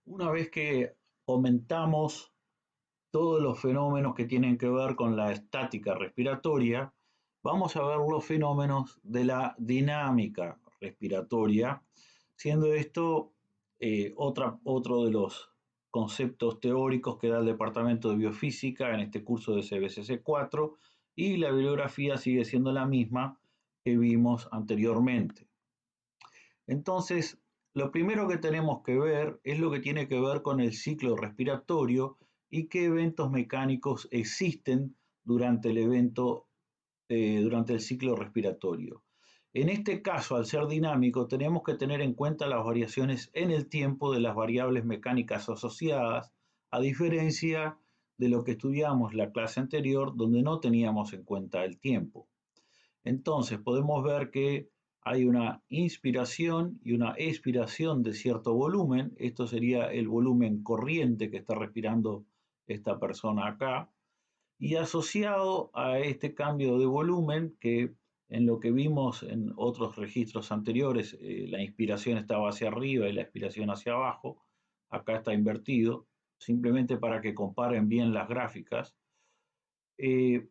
Una vez que comentamos todos los fenómenos que tienen que ver con la estática respiratoria, vamos a ver los fenómenos de la dinámica respiratoria, siendo esto otro de los conceptos teóricos que da el Departamento de Biofísica en este curso de CBCC 4, y la bibliografía sigue siendo la misma que vimos anteriormente. Entonces, lo primero que tenemos que ver es lo que tiene que ver con el ciclo respiratorio y qué eventos mecánicos existen durante durante el ciclo respiratorio. En este caso, al ser dinámico, tenemos que tener en cuenta las variaciones en el tiempo de las variables mecánicas asociadas, a diferencia de lo que estudiamos la clase anterior, donde no teníamos en cuenta el tiempo. Entonces podemos ver que hay una inspiración y una expiración de cierto volumen. Esto sería el volumen corriente que está respirando esta persona acá. Y asociado a este cambio de volumen, que en lo que vimos en otros registros anteriores, la inspiración estaba hacia arriba y la expiración hacia abajo, acá está invertido, simplemente para que comparen bien las gráficas. Eh,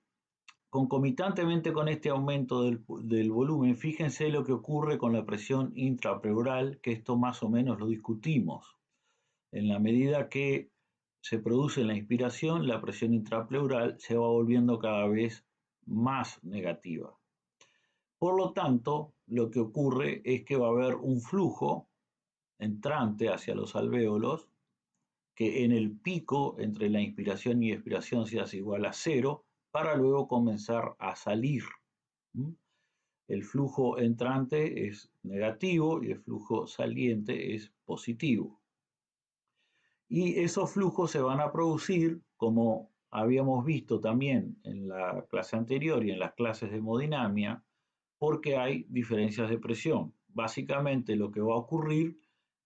Concomitantemente con este aumento del volumen, fíjense lo que ocurre con la presión intrapleural, que esto más o menos lo discutimos. En la medida que se produce la inspiración, la presión intrapleural se va volviendo cada vez más negativa. Por lo tanto, lo que ocurre es que va a haber un flujo entrante hacia los alvéolos, que en el pico entre la inspiración y expiración se hace igual a cero, para luego comenzar a salir. El flujo entrante es negativo y el flujo saliente es positivo. Y esos flujos se van a producir, como habíamos visto también en la clase anterior y en las clases de hemodinamia, porque hay diferencias de presión. Básicamente lo que va a ocurrir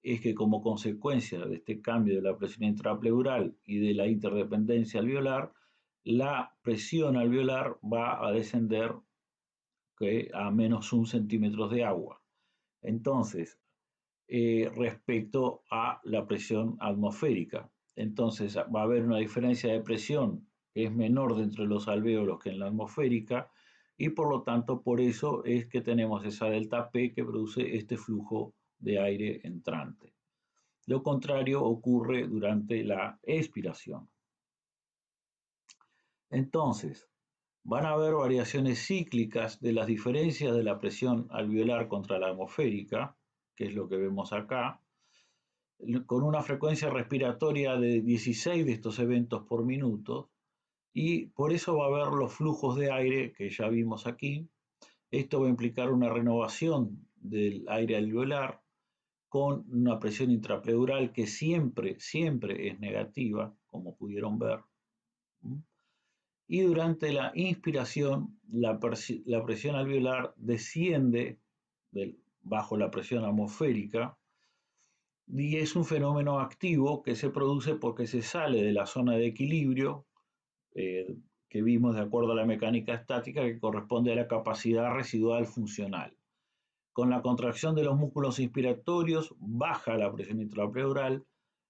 es que como consecuencia de este cambio de la presión intrapleural y de la interdependencia alveolar, la presión alveolar va a descender a menos 1 centímetro de agua. Entonces, respecto a la presión atmosférica. Entonces, va a haber una diferencia de presión que es menor dentro de los alvéolos que en la atmosférica, y por lo tanto, por eso es que tenemos esa delta P que produce este flujo de aire entrante. Lo contrario ocurre durante la expiración. Entonces, van a haber variaciones cíclicas de las diferencias de la presión alveolar contra la atmosférica, que es lo que vemos acá, con una frecuencia respiratoria de 16 de estos eventos por minuto, y por eso va a haber los flujos de aire que ya vimos aquí. Esto va a implicar una renovación del aire alveolar con una presión intrapleural que siempre es negativa, como pudieron ver. Y durante la inspiración, la presión alveolar desciende bajo la presión atmosférica, y es un fenómeno activo que se produce porque se sale de la zona de equilibrio eh, que vimos de acuerdo a la mecánica estática, que corresponde a la capacidad residual funcional. Con la contracción de los músculos inspiratorios baja la presión intrapleural.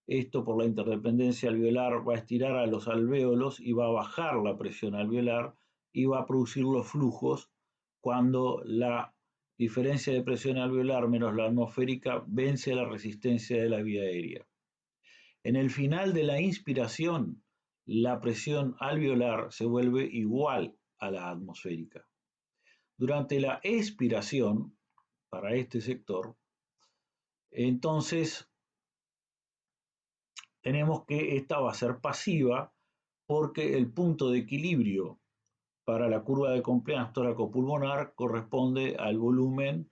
Esto, por la interdependencia alveolar, va a estirar a los alvéolos y va a bajar la presión alveolar y va a producir los flujos cuando la diferencia de presión alveolar menos la atmosférica vence la resistencia de la vía aérea. En el final de la inspiración, la presión alveolar se vuelve igual a la atmosférica. Durante la expiración, para este sector, entonces tenemos que esta va a ser pasiva, porque el punto de equilibrio para la curva de compliance tóraco-pulmonar corresponde al volumen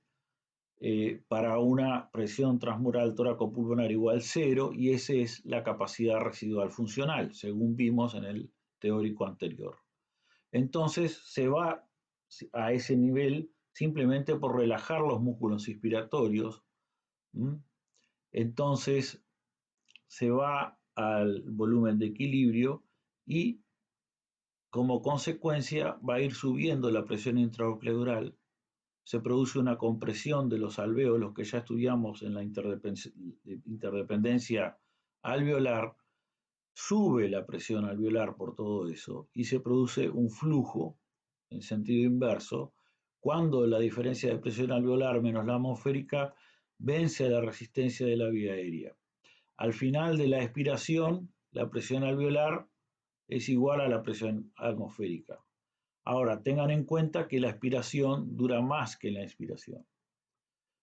para una presión transmural tóraco-pulmonar igual a cero, y esa es la capacidad residual funcional, según vimos en el teórico anterior. Entonces se va a ese nivel simplemente por relajar los músculos inspiratorios. Entonces se va al volumen de equilibrio y como consecuencia va a ir subiendo la presión intrapleural. Se produce una compresión de los alvéolos que ya estudiamos en la interdependencia alveolar, sube la presión alveolar por todo eso y se produce un flujo en sentido inverso cuando la diferencia de presión alveolar menos la atmosférica vence a la resistencia de la vía aérea. Al final de la expiración, la presión alveolar es igual a la presión atmosférica. Ahora, tengan en cuenta que la expiración dura más que la inspiración.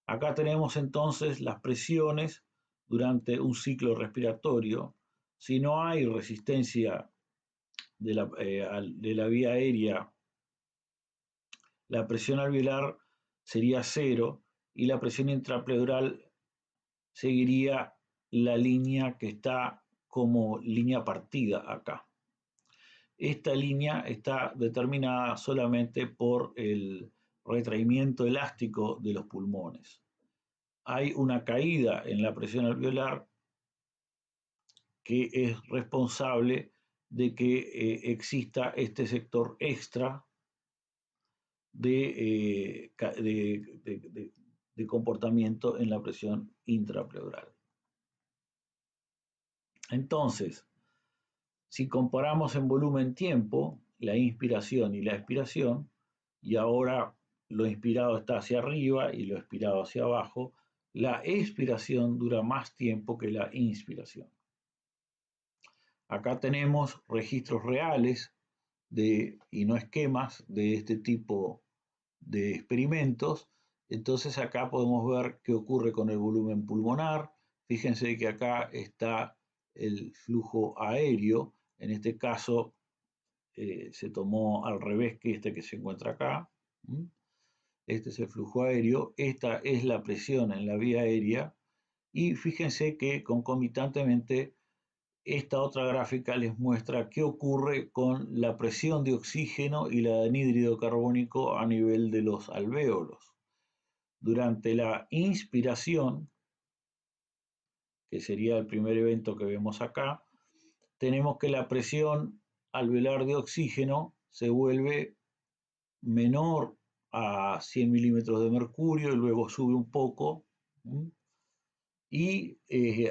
Acá tenemos entonces las presiones durante un ciclo respiratorio. Si no hay resistencia de la vía aérea, la presión alveolar sería cero y la presión intrapleural seguiría la línea que está como línea partida acá. Esta línea está determinada solamente por el retraimiento elástico de los pulmones. Hay una caída en la presión alveolar que es responsable de que exista este sector extra de comportamiento en la presión intrapleural. Entonces, si comparamos en volumen-tiempo la inspiración y la expiración, y ahora lo inspirado está hacia arriba y lo expirado hacia abajo, la expiración dura más tiempo que la inspiración. Acá tenemos registros reales y no esquemas de este tipo de experimentos. Entonces acá podemos ver qué ocurre con el volumen pulmonar. Fíjense que acá está el flujo aéreo. En este caso se tomó al revés que este que se encuentra acá. Este es el flujo aéreo. Esta es la presión en la vía aérea. Y fíjense que concomitantemente esta otra gráfica les muestra qué ocurre con la presión de oxígeno y la de anhídrido carbónico a nivel de los alvéolos. Durante la inspiración, que sería el primer evento que vemos acá, tenemos que la presión alveolar de oxígeno se vuelve menor a 100 milímetros de mercurio y luego sube un poco y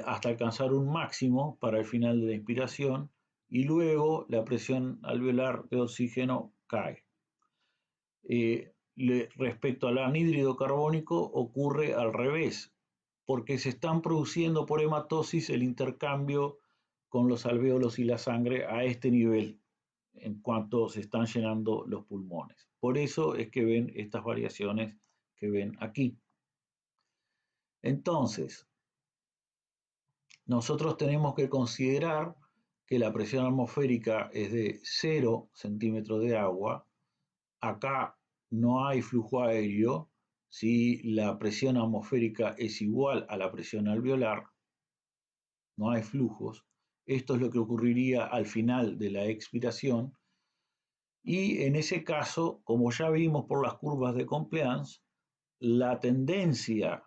hasta alcanzar un máximo para el final de la inspiración y luego la presión alveolar de oxígeno cae. Respecto al anhídrido carbónico ocurre al revés, porque se están produciendo por hematosis el intercambio con los alvéolos y la sangre a este nivel en cuanto se están llenando los pulmones. Por eso es que ven estas variaciones que ven aquí. Entonces, nosotros tenemos que considerar que la presión atmosférica es de 0 centímetros de agua. Acá no hay flujo aéreo. Si la presión atmosférica es igual a la presión alveolar, no hay flujos. Esto es lo que ocurriría al final de la expiración. Y en ese caso, como ya vimos por las curvas de compliance, la tendencia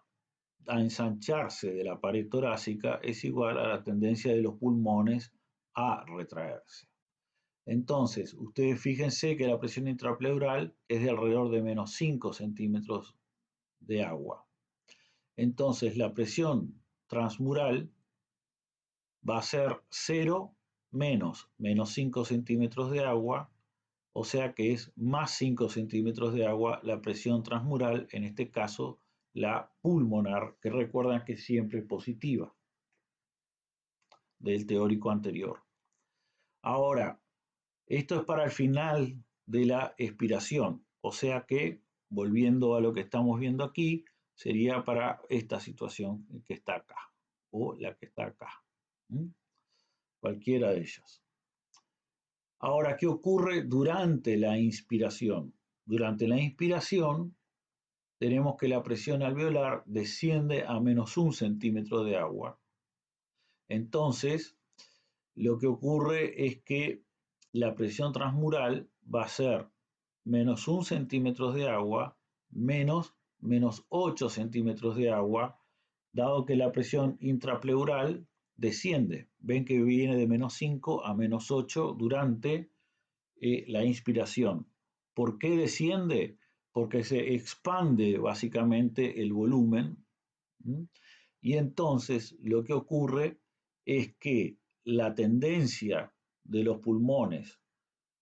a ensancharse de la pared torácica es igual a la tendencia de los pulmones a retraerse. Entonces, ustedes fíjense que la presión intrapleural es de alrededor de menos 5 centímetros de agua. Entonces, la presión transmural va a ser 0 menos 5 centímetros de agua, o sea que es más 5 centímetros de agua la presión transmural, en este caso la pulmonar, que recuerdan que siempre es positiva, del teórico anterior. Ahora, esto es para el final de la expiración, o sea que, volviendo a lo que estamos viendo aquí, sería para esta situación que está acá, o la que está acá. Cualquiera de ellas. Ahora, ¿qué ocurre durante la inspiración? Durante la inspiración tenemos que la presión alveolar desciende a menos 1 centímetro de agua. Entonces, lo que ocurre es que la presión transmural va a ser menos 1 centímetro de agua menos 8 centímetros de agua, dado que la presión intrapleural desciende. Ven que viene de menos 5 a menos 8 durante la inspiración. ¿Por qué desciende? Porque se expande básicamente el volumen. Y entonces lo que ocurre es que la tendencia de los pulmones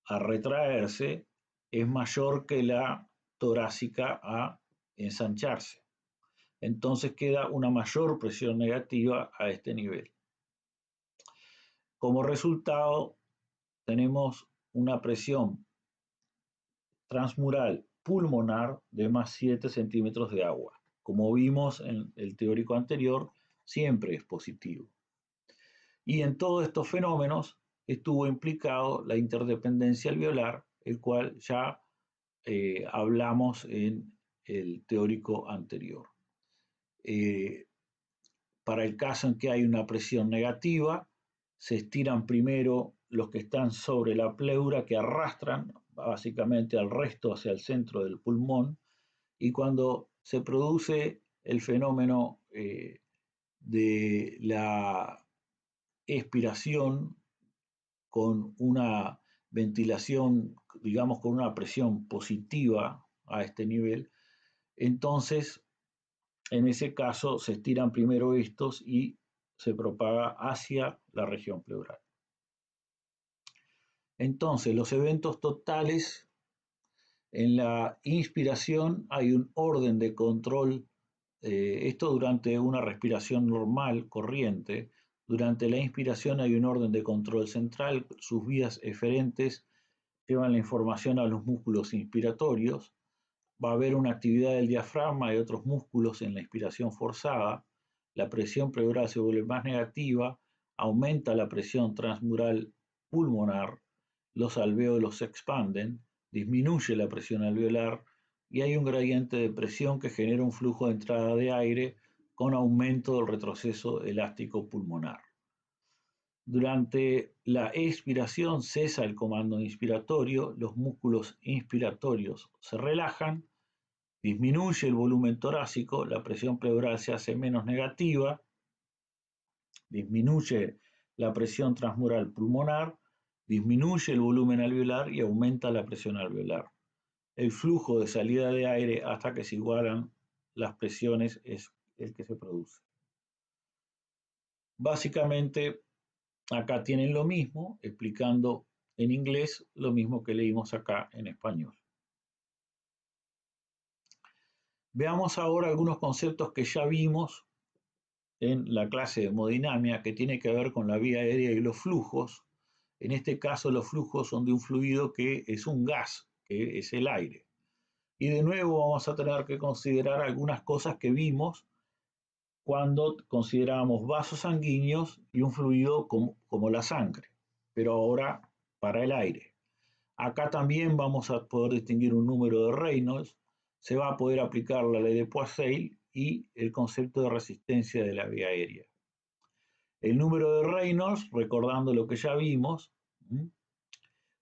a retraerse es mayor que la torácica a ensancharse. Entonces queda una mayor presión negativa a este nivel. Como resultado, tenemos una presión transmural pulmonar de más 7 centímetros de agua. Como vimos en el teórico anterior, siempre es positivo. Y en todos estos fenómenos estuvo implicado la interdependencia alveolar, el cual ya hablamos en el teórico anterior. Para el caso en que hay una presión negativa, se estiran primero los que están sobre la pleura, que arrastran básicamente al resto hacia el centro del pulmón, y cuando se produce el fenómeno de la expiración con una ventilación, digamos, con una presión positiva a este nivel, entonces en ese caso se estiran primero estos y se propaga hacia la región pleural. Entonces, los eventos totales, en la inspiración hay un orden de control, esto durante una respiración normal, corriente. Durante la inspiración hay un orden de control central, sus vías eferentes llevan la información a los músculos inspiratorios. Va a haber una actividad del diafragma y otros músculos en la inspiración forzada, la presión pleural se vuelve más negativa, aumenta la presión transmural pulmonar, los alvéolos se expanden, disminuye la presión alveolar y hay un gradiente de presión que genera un flujo de entrada de aire con aumento del retroceso elástico pulmonar. Durante la expiración cesa el comando inspiratorio, los músculos inspiratorios se relajan, disminuye el volumen torácico, la presión pleural se hace menos negativa, disminuye la presión transmural pulmonar, disminuye el volumen alveolar y aumenta la presión alveolar. El flujo de salida de aire hasta que se igualan las presiones es el que se produce. Básicamente, acá tienen lo mismo, explicando en inglés lo mismo que leímos acá en español. Veamos ahora algunos conceptos que ya vimos en la clase de hemodinamia, que tiene que ver con la vía aérea y los flujos. En este caso, los flujos son de un fluido que es un gas, que es el aire. Y de nuevo vamos a tener que considerar algunas cosas que vimos cuando considerábamos vasos sanguíneos y un fluido como la sangre, pero ahora para el aire. Acá también vamos a poder distinguir un número de Reynolds, se va a poder aplicar la ley de Poiseuille y el concepto de resistencia de la vía aérea. El número de Reynolds, recordando lo que ya vimos,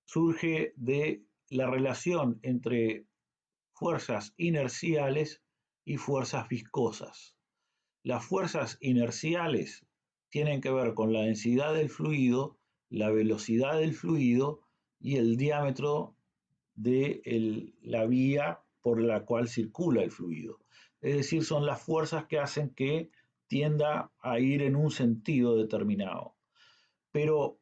surge de la relación entre fuerzas inerciales y fuerzas viscosas. Las fuerzas inerciales tienen que ver con la densidad del fluido, la velocidad del fluido y el diámetro de la vía por la cual circula el fluido. Es decir, son las fuerzas que hacen que tienda a ir en un sentido determinado. Pero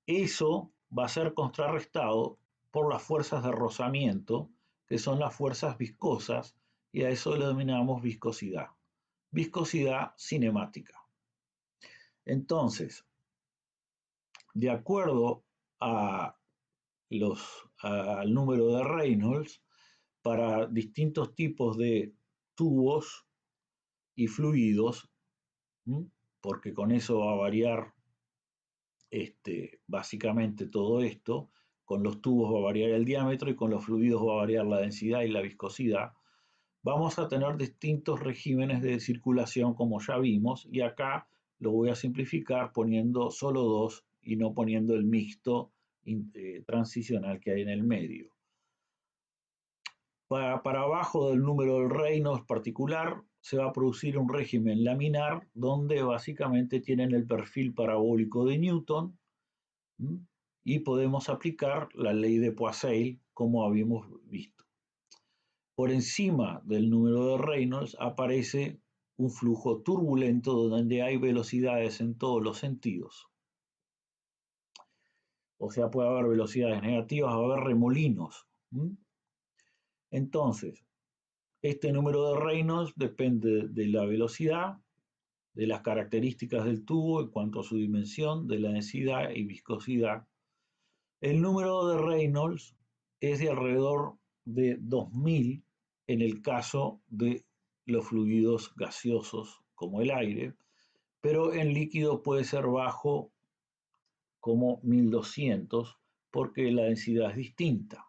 eso va a ser contrarrestado por las fuerzas de rozamiento, que son las fuerzas viscosas, y a eso lo denominamos viscosidad. Viscosidad cinemática. Entonces, de acuerdo al número de Reynolds, para distintos tipos de tubos y fluidos, porque con eso va a variar básicamente todo esto, con los tubos va a variar el diámetro y con los fluidos va a variar la densidad y la viscosidad. Vamos a tener distintos regímenes de circulación como ya vimos y acá lo voy a simplificar poniendo solo dos y no poniendo el mixto transicional que hay en el medio. Para abajo del número del Reynolds particular se va a producir un régimen laminar donde básicamente tienen el perfil parabólico de Newton y podemos aplicar la ley de Poiseuille como habíamos visto. Por encima del número de Reynolds aparece un flujo turbulento donde hay velocidades en todos los sentidos. O sea, puede haber velocidades negativas, va a haber remolinos. Entonces, este número de Reynolds depende de la velocidad, de las características del tubo en cuanto a su dimensión, de la densidad y viscosidad. El número de Reynolds es de alrededor de 2000 en el caso de los fluidos gaseosos como el aire, pero en líquido puede ser bajo como 1200 porque la densidad es distinta.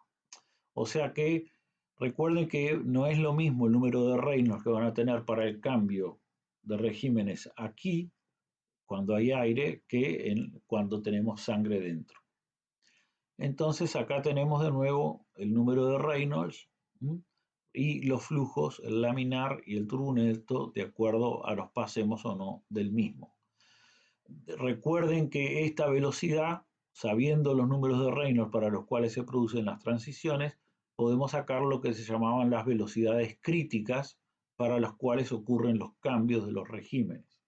O sea que recuerden que no es lo mismo el número de Reynolds que van a tener para el cambio de regímenes aquí, cuando hay aire, que cuando tenemos sangre dentro. Entonces acá tenemos de nuevo el número de Reynolds y los flujos, el laminar y el turbulento, de acuerdo a los pasemos o no del mismo. Recuerden que esta velocidad, sabiendo los números de Reynolds para los cuales se producen las transiciones, podemos sacar lo que se llamaban las velocidades críticas para las cuales ocurren los cambios de los regímenes.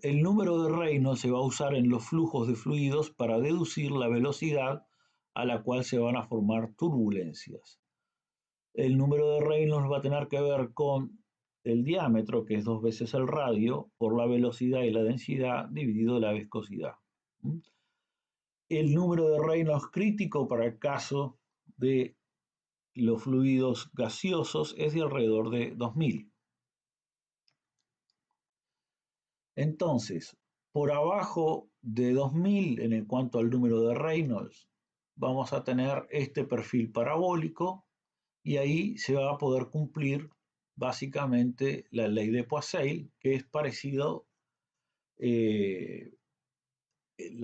El número de Reynolds se va a usar en los flujos de fluidos para deducir la velocidad a la cual se van a formar turbulencias. El número de Reynolds va a tener que ver con el diámetro, que es 2 veces el radio, por la velocidad y la densidad dividido la viscosidad. El número de Reynolds crítico para el caso de los fluidos gaseosos es de alrededor de 2000. Entonces, por abajo de 2000 en cuanto al número de Reynolds, vamos a tener este perfil parabólico y ahí se va a poder cumplir básicamente la ley de Poiseuille, que es parecido, la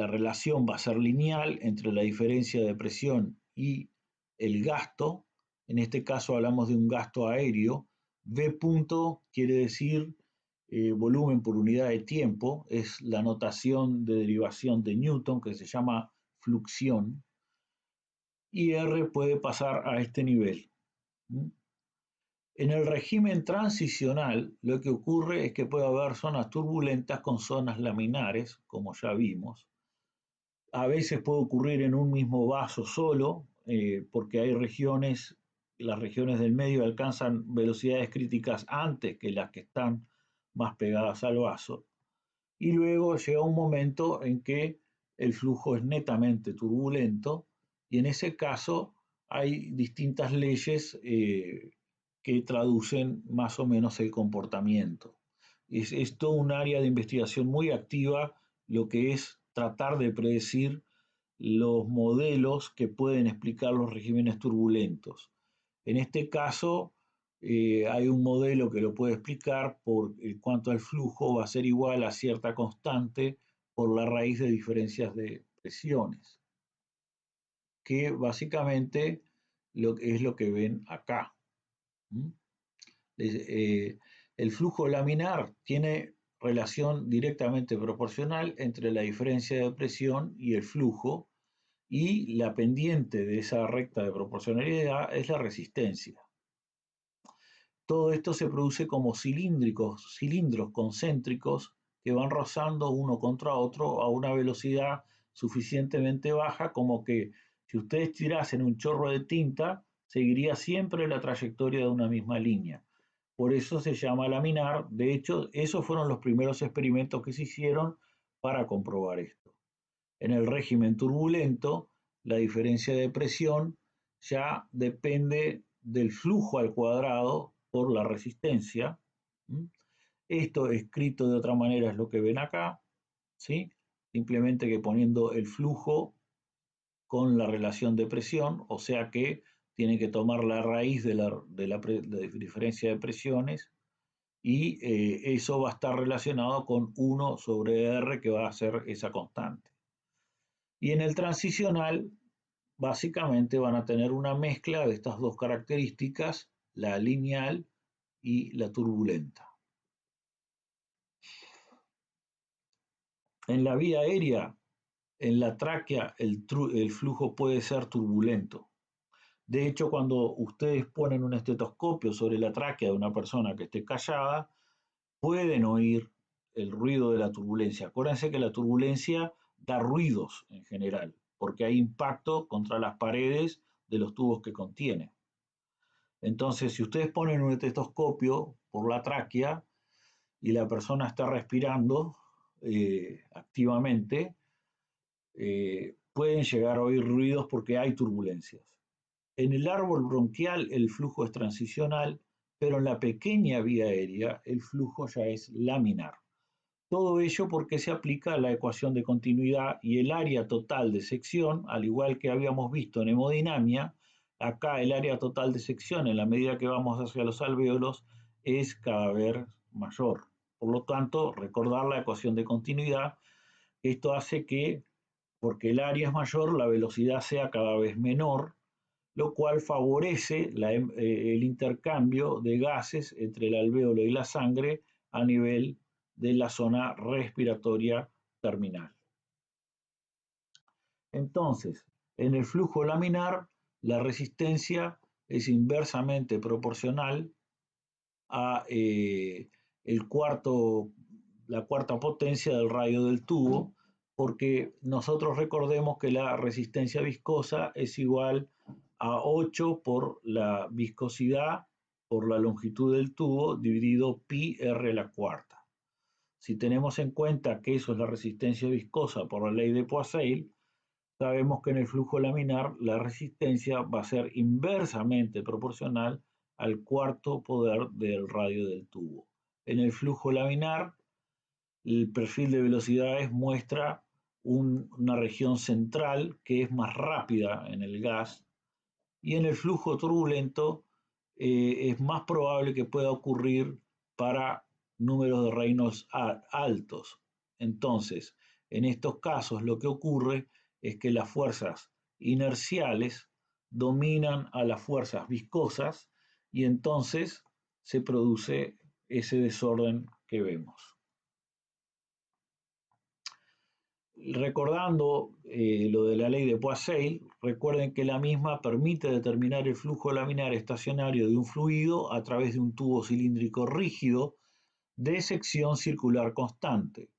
relación va a ser lineal entre la diferencia de presión y el gasto. En este caso hablamos de un gasto aéreo. V punto quiere decir volumen por unidad de tiempo, es la notación de derivación de Newton que se llama fluxión, y R puede pasar a este nivel. En el régimen transicional, lo que ocurre es que puede haber zonas turbulentas con zonas laminares, como ya vimos. A veces puede ocurrir en un mismo vaso solo, porque hay regiones, las regiones del medio alcanzan velocidades críticas antes que las que están más pegadas al vaso. Y luego llega un momento en que el flujo es netamente turbulento y en ese caso hay distintas leyes que traducen más o menos el comportamiento. Es todo un área de investigación muy activa, lo que es tratar de predecir los modelos que pueden explicar los regímenes turbulentos. En este caso, hay un modelo que lo puede explicar por cuanto al flujo va a ser igual a cierta constante por la raíz de diferencias de presiones, que básicamente es lo que ven acá. El flujo laminar tiene relación directamente proporcional entre la diferencia de presión y el flujo, y la pendiente de esa recta de proporcionalidad es la resistencia. Todo esto se produce como cilindros concéntricos que van rozando uno contra otro a una velocidad suficientemente baja como que si ustedes tirasen un chorro de tinta, seguiría siempre la trayectoria de una misma línea. Por eso se llama laminar. De hecho, esos fueron los primeros experimentos que se hicieron para comprobar esto. En el régimen turbulento, la diferencia de presión ya depende del flujo al cuadrado por la resistencia. Esto escrito de otra manera es lo que ven acá, ¿sí? Simplemente que poniendo el flujo con la relación de presión, o sea que tiene que tomar la raíz de la diferencia de presiones y eso va a estar relacionado con 1 sobre R, que va a ser esa constante. Y en el transicional, básicamente van a tener una mezcla de estas dos características, la lineal y la turbulenta. En la vía aérea, en la tráquea, el flujo puede ser turbulento. De hecho, cuando ustedes ponen un estetoscopio sobre la tráquea de una persona que esté callada, pueden oír el ruido de la turbulencia. Acuérdense que la turbulencia da ruidos en general, porque hay impacto contra las paredes de los tubos que contiene. Entonces, si ustedes ponen un estetoscopio por la tráquea y la persona está respirando activamente, pueden llegar a oír ruidos porque hay turbulencias. En el árbol bronquial el flujo es transicional, pero en la pequeña vía aérea el flujo ya es laminar. Todo ello porque se aplica la ecuación de continuidad y el área total de sección, al igual que habíamos visto en hemodinamia, acá el área total de sección en la medida que vamos hacia los alvéolos es cada vez mayor. Por lo tanto, recordar la ecuación de continuidad, esto hace que, porque el área es mayor, la velocidad sea cada vez menor, lo cual favorece el intercambio de gases entre el alvéolo y la sangre a nivel de la zona respiratoria terminal. Entonces, en el flujo laminar, la resistencia es inversamente proporcional a la cuarta potencia del radio del tubo, porque nosotros recordemos que la resistencia viscosa es igual a 8 por la viscosidad por la longitud del tubo dividido pi r a la cuarta. Si tenemos en cuenta que eso es la resistencia viscosa por la ley de Poiseuille, sabemos que en el flujo laminar la resistencia va a ser inversamente proporcional al cuarto poder del radio del tubo. En el flujo laminar, el perfil de velocidades muestra una región central que es más rápida en el gas, y en el flujo turbulento es más probable que pueda ocurrir para números de Reynolds altos. Entonces, en estos casos lo que ocurre es que las fuerzas inerciales dominan a las fuerzas viscosas y entonces se produce ese desorden que vemos. Recordando lo de la ley de Poiseuille, recuerden que la misma permite determinar el flujo laminar estacionario de un fluido a través de un tubo cilíndrico rígido de sección circular constante.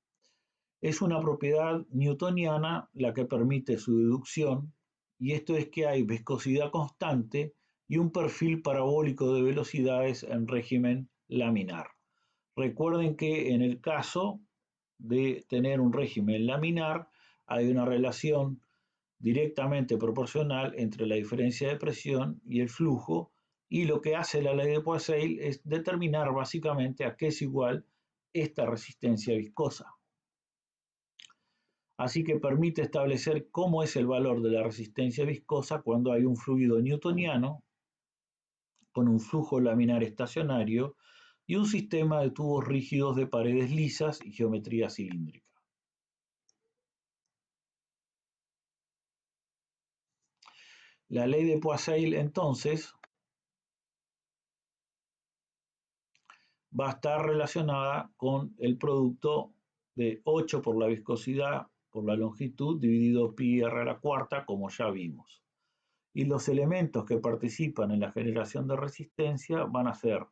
Es una propiedad newtoniana la que permite su deducción, y esto es que hay viscosidad constante y un perfil parabólico de velocidades en régimen laminar. Recuerden que en el caso de tener un régimen laminar hay una relación directamente proporcional entre la diferencia de presión y el flujo, y lo que hace la ley de Poiseuille es determinar básicamente a qué es igual esta resistencia viscosa. Así que permite establecer cómo es el valor de la resistencia viscosa cuando hay un fluido newtoniano con un flujo laminar estacionario y un sistema de tubos rígidos de paredes lisas y geometría cilíndrica. La ley de Poiseuille, entonces, va a estar relacionada con el producto de 8 por la viscosidad por la longitud dividido pi r a la cuarta, como ya vimos. Y los elementos que participan en la generación de resistencia van a ser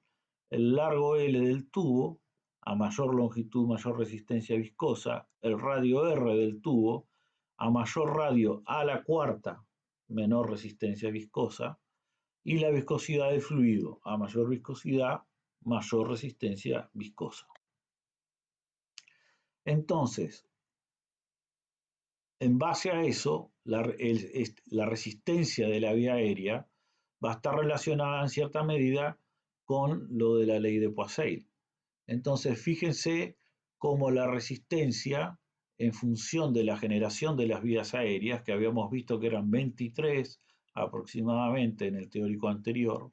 el largo L del tubo, a mayor longitud, mayor resistencia viscosa, el radio R del tubo, a mayor radio a la cuarta, menor resistencia viscosa, y la viscosidad del fluido, a mayor viscosidad, mayor resistencia viscosa. Entonces, en base a eso, la resistencia de la vía aérea va a estar relacionada en cierta medida con lo de la ley de Poiseuille. Entonces, fíjense cómo la resistencia, en función de la generación de las vías aéreas, que habíamos visto que eran 23 aproximadamente en el teórico anterior,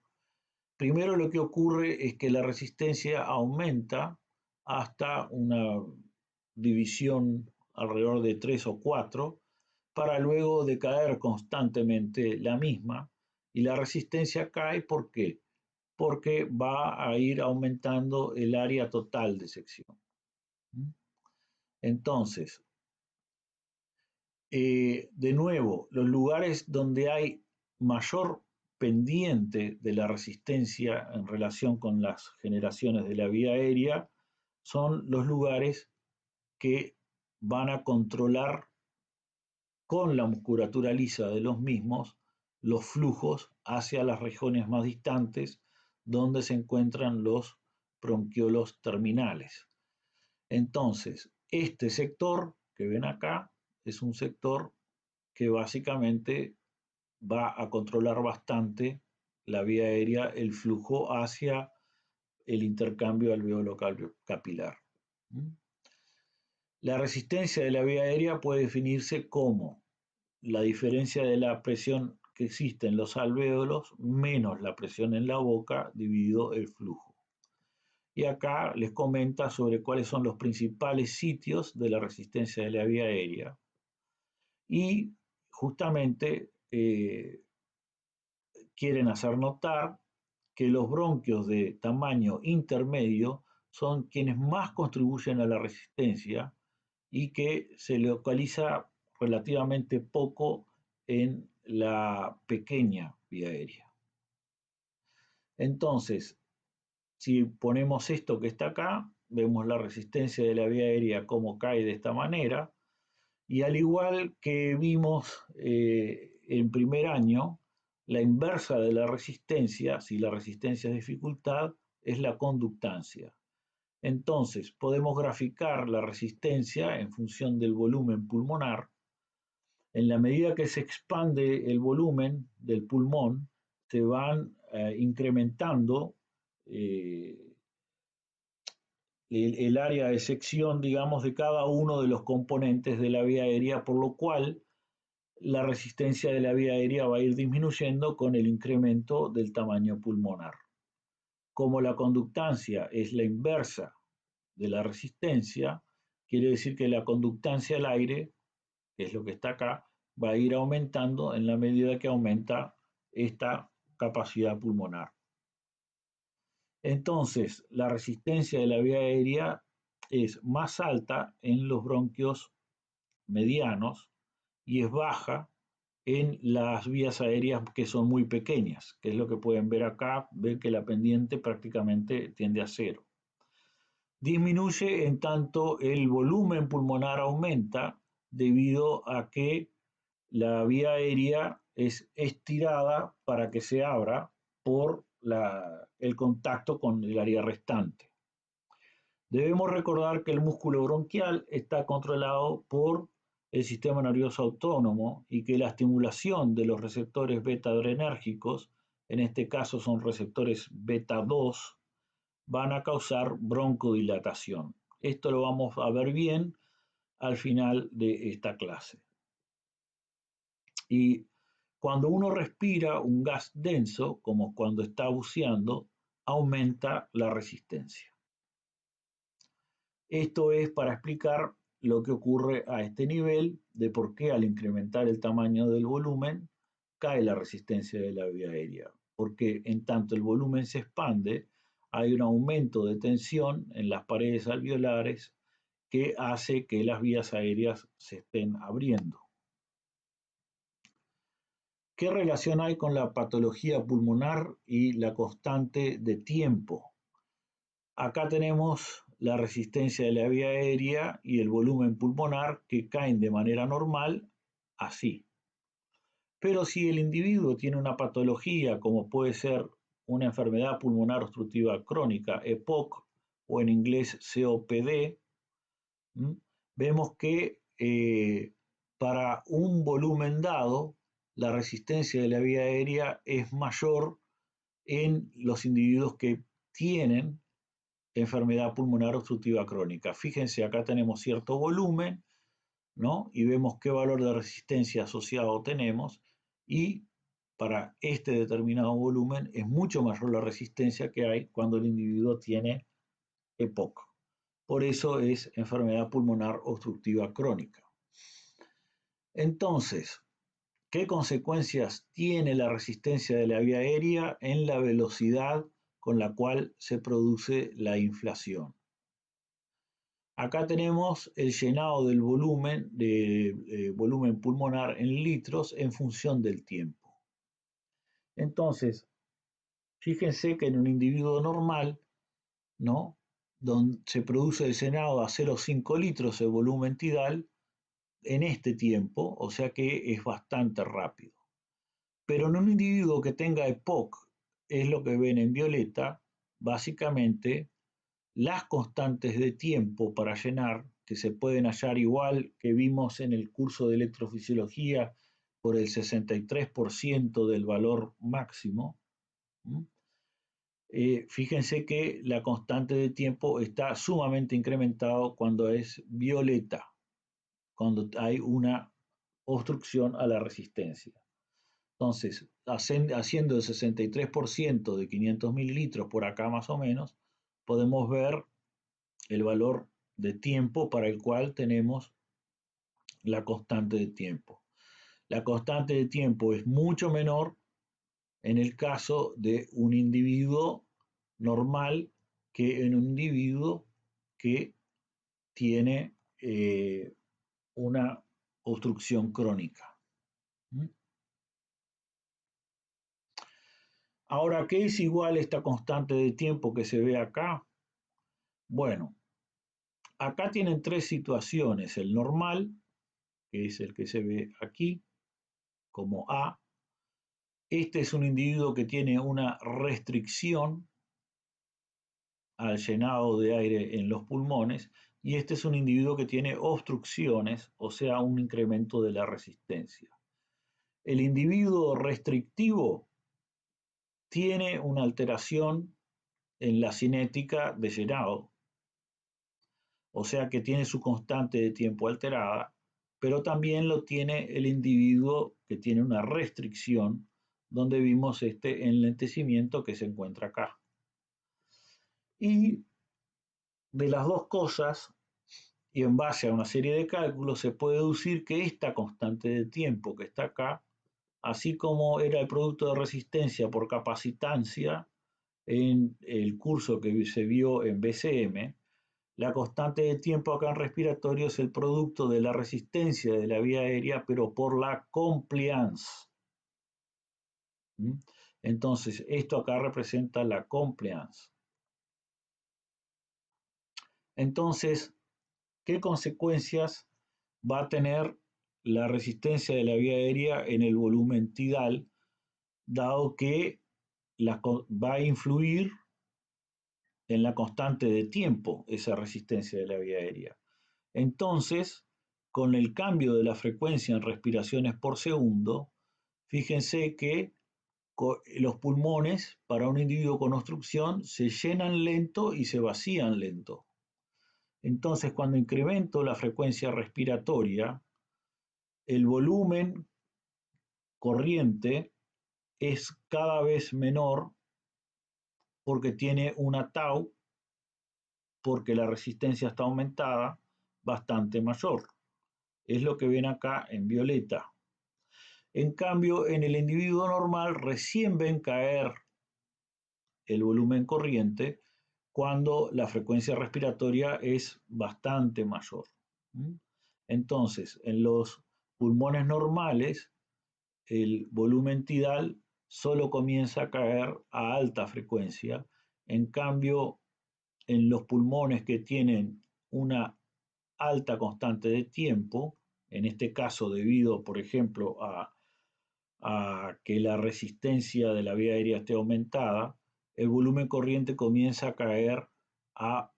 primero lo que ocurre es que la resistencia aumenta hasta una división alrededor de 3 o 4, para luego decaer constantemente la misma, y la resistencia cae. ¿Por qué? Porque va a ir aumentando el área total de sección. Entonces, de nuevo, los lugares donde hay mayor pendiente de la resistencia en relación con las generaciones de la vía aérea son los lugares que van a controlar con la musculatura lisa de los mismos los flujos hacia las regiones más distantes donde se encuentran los bronquiolos terminales. Entonces, este sector que ven acá es un sector que básicamente va a controlar bastante la vía aérea, el flujo hacia el intercambio alveolo capilar. La resistencia de la vía aérea puede definirse como la diferencia de la presión que existe en los alvéolos menos la presión en la boca dividido el flujo. Y acá les comenta sobre cuáles son los principales sitios de la resistencia de la vía aérea. Y justamente quieren hacer notar que los bronquios de tamaño intermedio son quienes más contribuyen a la resistencia y que se localiza relativamente poco en la pequeña vía aérea. Entonces, si ponemos esto que está acá, vemos la resistencia de la vía aérea como cae de esta manera, y al igual que vimos en primer año, la inversa de la resistencia, si la resistencia es dificultad, es la conductancia. Entonces, podemos graficar la resistencia en función del volumen pulmonar. En la medida que se expande el volumen del pulmón, se van incrementando el área de sección, digamos, de cada uno de los componentes de la vía aérea, por lo cual la resistencia de la vía aérea va a ir disminuyendo con el incremento del tamaño pulmonar. Como la conductancia es la inversa de la resistencia, quiere decir que la conductancia al aire, que es lo que está acá, va a ir aumentando en la medida que aumenta esta capacidad pulmonar. Entonces, la resistencia de la vía aérea es más alta en los bronquios medianos y es baja en las vías aéreas que son muy pequeñas, que es lo que pueden ver acá, ven que la pendiente prácticamente tiende a cero. Disminuye en tanto el volumen pulmonar aumenta debido a que la vía aérea es estirada para que se abra por el contacto con el área restante. Debemos recordar que el músculo bronquial está controlado por el sistema nervioso autónomo y que la estimulación de los receptores beta-adrenérgicos, en este caso son receptores beta 2, van a causar broncodilatación. Esto lo vamos a ver bien al final de esta clase. Y cuando uno respira un gas denso, como cuando está buceando, aumenta la resistencia. Esto es para explicar lo que ocurre a este nivel, de por qué al incrementar el tamaño del volumen cae la resistencia de la vía aérea. Porque en tanto el volumen se expande, hay un aumento de tensión en las paredes alveolares que hace que las vías aéreas se estén abriendo. ¿Qué relación hay con la patología pulmonar y la constante de tiempo? Acá tenemos la resistencia de la vía aérea y el volumen pulmonar que caen de manera normal así. Pero si el individuo tiene una patología como puede ser una enfermedad pulmonar obstructiva crónica, EPOC, o en inglés COPD, vemos que para un volumen dado, la resistencia de la vía aérea es mayor en los individuos que tienen enfermedad pulmonar obstructiva crónica. Fíjense, acá tenemos cierto volumen, ¿no? Y vemos qué valor de resistencia asociado tenemos y para este determinado volumen es mucho mayor la resistencia que hay cuando el individuo tiene EPOC. Por eso es enfermedad pulmonar obstructiva crónica. Entonces, ¿qué consecuencias tiene la resistencia de la vía aérea en la velocidad con la cual se produce la inflación? Acá tenemos el llenado del volumen pulmonar en litros en función del tiempo. Entonces, fíjense que en un individuo normal, ¿no? Donde se produce el llenado a 0,5 litros de volumen tidal en este tiempo, o sea que es bastante rápido. Pero en un individuo que tenga EPOC, es lo que ven en violeta, básicamente las constantes de tiempo para llenar, que se pueden hallar igual que vimos en el curso de electrofisiología por el 63% del valor máximo. Fíjense que la constante de tiempo está sumamente incrementado cuando es violeta, cuando hay una obstrucción a la resistencia. Entonces, haciendo el 63% de 500 mililitros por acá más o menos, podemos ver el valor de tiempo para el cual tenemos la constante de tiempo. La constante de tiempo es mucho menor en el caso de un individuo normal que en un individuo que tiene una obstrucción crónica. Ahora, ¿qué es igual esta constante de tiempo que se ve acá? Bueno, acá tienen tres situaciones. El normal, que es el que se ve aquí, como A. Este es un individuo que tiene una restricción al llenado de aire en los pulmones, y este es un individuo que tiene obstrucciones, o sea, un incremento de la resistencia. El individuo restrictivo tiene una alteración en la cinética de llenado, o sea que tiene su constante de tiempo alterada, pero también lo tiene el individuo que tiene una restricción, donde vimos este enlentecimiento que se encuentra acá. Y de las dos cosas, y en base a una serie de cálculos, se puede deducir que esta constante de tiempo que está acá, así como era el producto de resistencia por capacitancia en el curso que se vio en BCM, la constante de tiempo acá en respiratorio es el producto de la resistencia de la vía aérea, pero por la compliance. Entonces, esto acá representa la compliance. Entonces, ¿qué consecuencias va a tener la resistencia de la vía aérea en el volumen tidal, dado que va a influir en la constante de tiempo esa resistencia de la vía aérea? Entonces, con el cambio de la frecuencia en respiraciones por segundo, fíjense que los pulmones para un individuo con obstrucción se llenan lento y se vacían lento. Entonces, cuando incremento la frecuencia respiratoria, el volumen corriente es cada vez menor porque tiene una tau, porque la resistencia está aumentada, bastante mayor. Es lo que ven acá en violeta. En cambio, en el individuo normal recién ven caer el volumen corriente cuando la frecuencia respiratoria es bastante mayor. Entonces, en los pulmones normales, el volumen tidal solo comienza a caer a alta frecuencia. En cambio, en los pulmones que tienen una alta constante de tiempo, en este caso debido, por ejemplo, a que la resistencia de la vía aérea esté aumentada, el volumen corriente comienza a caer a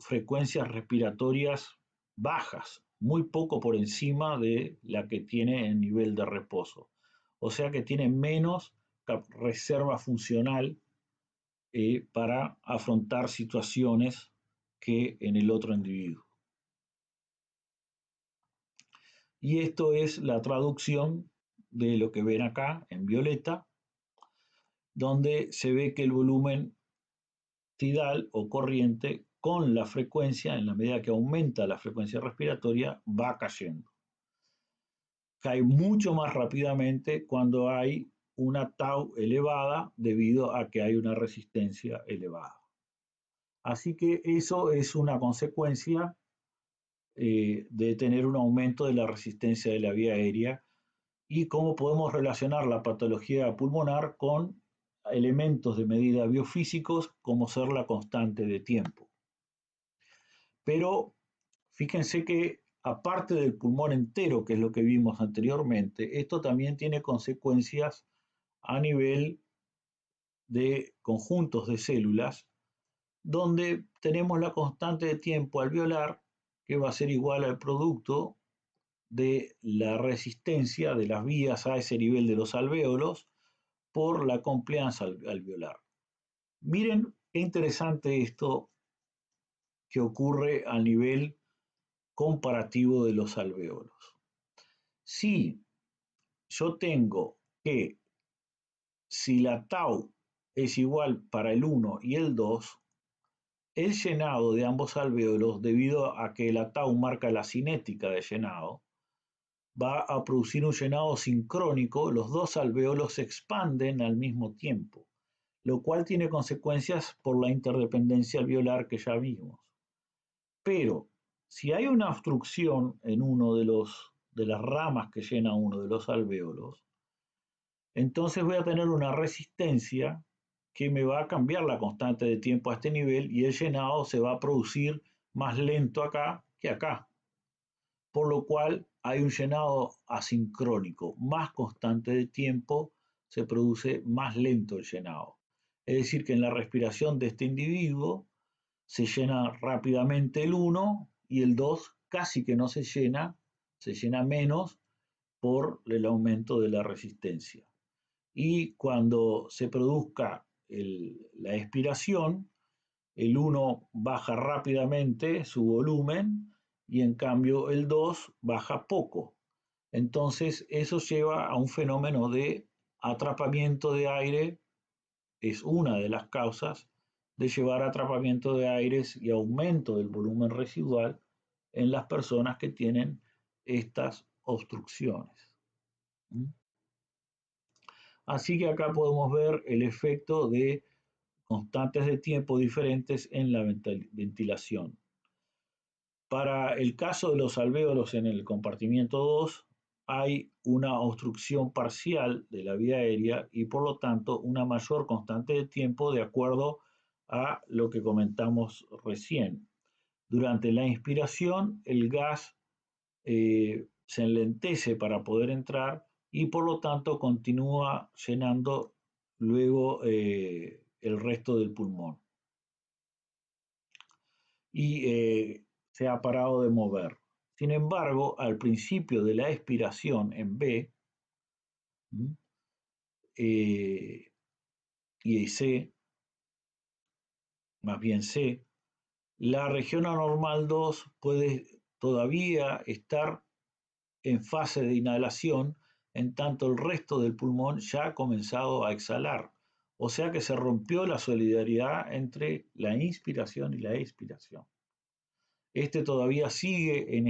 frecuencias respiratorias bajas, muy poco por encima de la que tiene en nivel de reposo. O sea que tiene menos reserva funcional para afrontar situaciones que en el otro individuo. Y esto es la traducción de lo que ven acá en violeta, donde se ve que el volumen tidal o corriente con la frecuencia, en la medida que aumenta la frecuencia respiratoria, va cayendo. Cae mucho más rápidamente cuando hay una tau elevada debido a que hay una resistencia elevada. Así que eso es una consecuencia de tener un aumento de la resistencia de la vía aérea y cómo podemos relacionar la patología pulmonar con elementos de medida biofísicos como ser la constante de tiempo. Pero fíjense que aparte del pulmón entero, que es lo que vimos anteriormente, esto también tiene consecuencias a nivel de conjuntos de células, donde tenemos la constante de tiempo alveolar, que va a ser igual al producto de la resistencia de las vías a ese nivel de los alvéolos por la compliance alveolar. Miren qué interesante esto que ocurre a nivel comparativo de los alvéolos. Si yo tengo que si la tau es igual para el 1 y el 2, el llenado de ambos alvéolos, debido a que la tau marca la cinética de llenado, va a producir un llenado sincrónico, los dos alvéolos se expanden al mismo tiempo, lo cual tiene consecuencias por la interdependencia alveolar que ya vimos. Pero si hay una obstrucción en uno de las ramas que llena uno de los alvéolos, entonces voy a tener una resistencia que me va a cambiar la constante de tiempo a este nivel y el llenado se va a producir más lento acá que acá, por lo cual hay un llenado asincrónico, más constante de tiempo, se produce más lento el llenado. Es decir, que en la respiración de este individuo se llena rápidamente el 1 y el 2 casi que no se llena menos por el aumento de la resistencia. Y cuando se produzca la expiración, el 1 baja rápidamente su volumen y en cambio el 2 baja poco. Entonces eso lleva a un fenómeno de atrapamiento de aire, es una de las causas de llevar atrapamiento de aires y aumento del volumen residual en las personas que tienen estas obstrucciones. Así que acá podemos ver el efecto de constantes de tiempo diferentes en la ventilación. Para el caso de los alvéolos en el compartimiento 2, hay una obstrucción parcial de la vía aérea y por lo tanto una mayor constante de tiempo de acuerdo a lo que comentamos recién. Durante la inspiración el gas se enlentece para poder entrar y por lo tanto continúa llenando luego el resto del pulmón. Y se ha parado de mover. Sin embargo, al principio de la expiración en B y C, más bien C, la región anormal 2 puede todavía estar en fase de inhalación, en tanto el resto del pulmón ya ha comenzado a exhalar. O sea que se rompió la solidaridad entre la inspiración y la expiración. Este todavía sigue en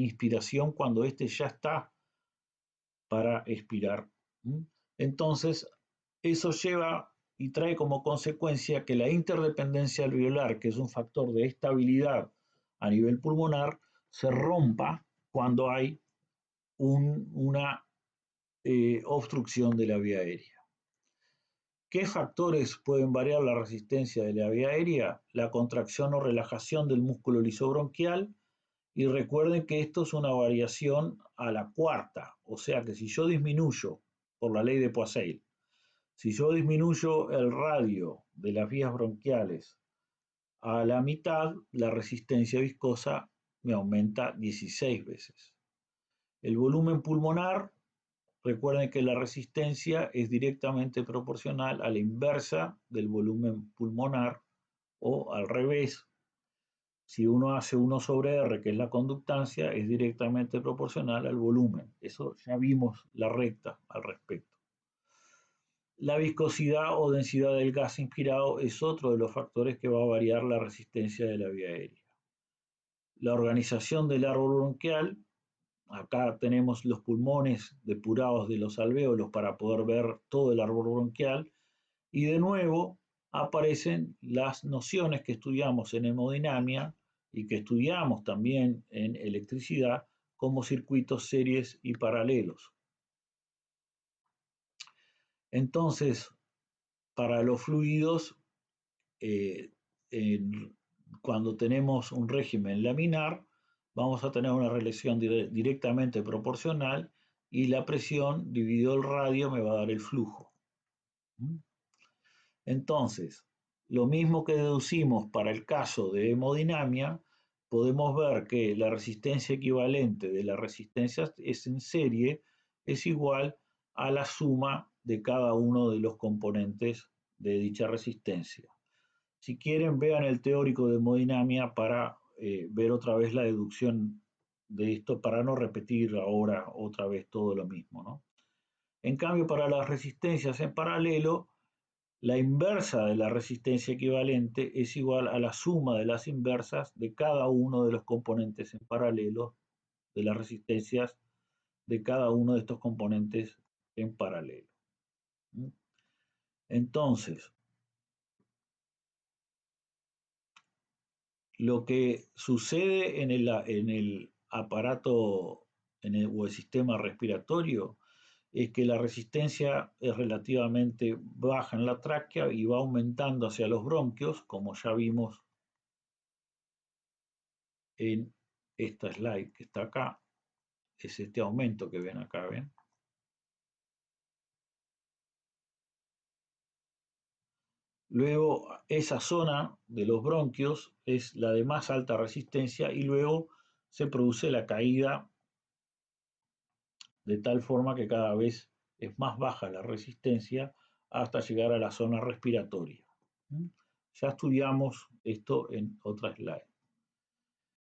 inspiración cuando este ya está para expirar. Entonces, eso lleva y trae como consecuencia que la interdependencia alveolar, que es un factor de estabilidad a nivel pulmonar, se rompa cuando hay una obstrucción de la vía aérea. ¿Qué factores pueden variar la resistencia de la vía aérea? La contracción o relajación del músculo lisobronquial, y recuerden que esto es una variación a la cuarta, o sea que si yo disminuyo, por la ley de Poiseuille, si yo disminuyo el radio de las vías bronquiales a la mitad, la resistencia viscosa me aumenta 16 veces. El volumen pulmonar, recuerden que la resistencia es directamente proporcional a la inversa del volumen pulmonar o al revés. Si uno hace 1 sobre R, que es la conductancia, es directamente proporcional al volumen. Eso ya vimos la recta al respecto. La viscosidad o densidad del gas inspirado es otro de los factores que va a variar la resistencia de la vía aérea. La organización del árbol bronquial. Acá tenemos los pulmones depurados de los alvéolos para poder ver todo el árbol bronquial. Y de nuevo aparecen las nociones que estudiamos en hemodinamia y que estudiamos también en electricidad como circuitos series y paralelos. Entonces, para los fluidos, cuando tenemos un régimen laminar, vamos a tener una relación directamente proporcional y la presión dividido el radio me va a dar el flujo. Entonces, lo mismo que deducimos para el caso de hemodinamia, podemos ver que la resistencia equivalente de la resistencia es en serie es igual a la suma de cada uno de los componentes de dicha resistencia. Si quieren, vean el teórico de hemodinamia para ver otra vez la deducción de esto, para no repetir ahora otra vez todo lo mismo, ¿no? En cambio, para las resistencias en paralelo, la inversa de la resistencia equivalente es igual a la suma de las inversas de cada uno de los componentes en paralelo de las resistencias de cada uno de estos componentes en paralelo. Entonces, lo que sucede en el aparato o el sistema respiratorio es que la resistencia es relativamente baja en la tráquea y va aumentando hacia los bronquios, como ya vimos en esta slide que está acá. Es este aumento que ven acá, ¿ven? Luego, esa zona de los bronquios es la de más alta resistencia y luego se produce la caída de tal forma que cada vez es más baja la resistencia hasta llegar a la zona respiratoria. Ya estudiamos esto en otra slide.